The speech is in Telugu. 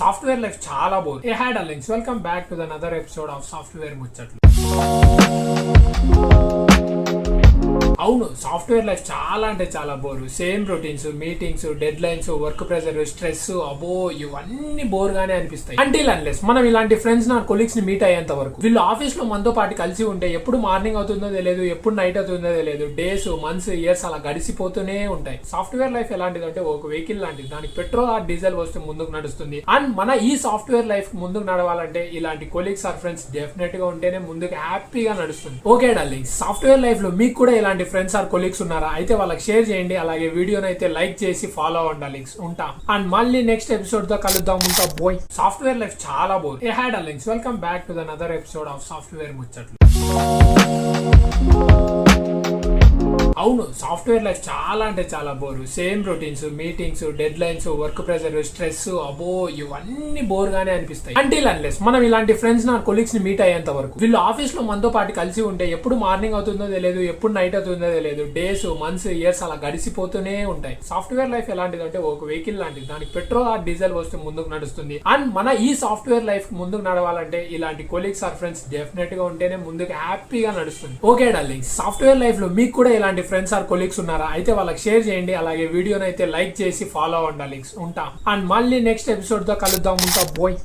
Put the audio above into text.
సాఫ్ట్వేర్ లైఫ్ చాలా బోర్. ఏ hi darlings, welcome back to another episode of software ముచ్చట్లు. అవును, సాఫ్ట్వేర్ లైఫ్ చాలా అంటే చాలా bore. Same routines, meetings, deadlines, work pressure, stress, అబో ఇవన్నీ బోర్ గానే అనిపిస్తాయి. అంటిల్ అన్లెస్ మనం ఇలాంటి ఫ్రెండ్స్ నా కొలీగ్స్ ని మీట్ అయ్యేంత వరకు. వీళ్ళు ఆఫీస్ లో మనతో పాటు కలిసి ఉంటే ఎప్పుడు మార్నింగ్ అవుతుందో తెలియదు, ఎప్పుడు నైట్ అవుతుందో తెలియదు. డేస్, మంత్స్, ఇయర్స్ అలా గడిసిపోతూనే ఉంటాయి. సాఫ్ట్వేర్ లైఫ్ ఎలాంటిది అంటే ఒక వెహికల్ లాంటిది. దానికి పెట్రోల్ ఆర్ డీజిల్ వస్తే ముందుకు నడుస్తుంది. అండ్ మన ఈ సాఫ్ట్వేర్ లైఫ్ ముందుకు నడవాలంటే ఇలాంటి కొలీగ్స్ ఆర్ ఫ్రెండ్స్ డెఫినెట్ గా ఉంటేనే ముందుకు హ్యాపీగా నడుస్తుంది. ఓకే డార్లింగ్స్, సాఫ్ట్వేర్ లైఫ్ లో మీకు కూడా ఇలాంటి ఫ్రెండ్స్ ఆర్ కొలీగ్స్ ఉన్నారా? అయితే వాళ్ళకి షేర్ చేయండి. అలాగే వీడియోని అయితే లైక్ చేసి ఫాలో అవ్వండి డార్లింగ్స్. ఉంటా అండ్ మళ్ళీ నెక్స్ట్ ఎపిసోడ్ తో కలుద్దాం. ఉంటా బోయ్. సాఫ్ట్వేర్ లైఫ్ చాలా బోర్. ఏ hi darlings, welcome back to another episode of software ముచ్చట్లు. అవును, సాఫ్ట్వేర్ లైఫ్ చాలా అంటే చాలా bore. Same routines, meetings, deadlines, work pressure, stress, అబో ఇవన్నీ బోర్ గానే అనిపిస్తాయి. అంటిల్ అన్లెస్ మనం ఇలాంటి ఫ్రెండ్స్ నా కొలీగ్స్ ని మీట్ అయ్యేంత వరకు. వీళ్ళు ఆఫీస్ లో మనతో పాటు కలిసి ఉంటే ఎప్పుడు మార్నింగ్ అవుతుందో తెలియదు, ఎప్పుడు నైట్ అవుతుందో తెలియదు. డేస్, మంత్స్, ఇయర్స్ అలా గడిసిపోతూనే ఉంటాయి. సాఫ్ట్వేర్ లైఫ్ ఎలాంటిది అంటే ఒక వెహికల్ లాంటిది. దానికి పెట్రోల్ ఆర్ డీజిల్ వస్తే ముందుకు నడుస్తుంది. అండ్ మన ఈ సాఫ్ట్వేర్ లైఫ్ ముందుకు నడవాలంటే ఇలాంటి కొలీగ్స్ ఆర్ ఫ్రెండ్స్ డెఫినెట్ గా ఉంటేనే ముందుకు హ్యాపీగా నడుస్తుంది. ఓకే డార్లింగ్స్, సాఫ్ట్వేర్ లైఫ్ లో మీకు కూడా ఇలాంటి ఫ్రెండ్స్ ఆర్ కొలీగ్స్ ఉన్నారా? అయితే వాళ్ళకి షేర్ చేయండి. అలాగే వీడియోని అయితే లైక్ చేసి ఫాలో అవ్వండి డార్లింగ్స్. ఉంటా అండ్ మళ్ళీ నెక్స్ట్ ఎపిసోడ్ తో కలుద్దాం. ఉంటా బోయ్.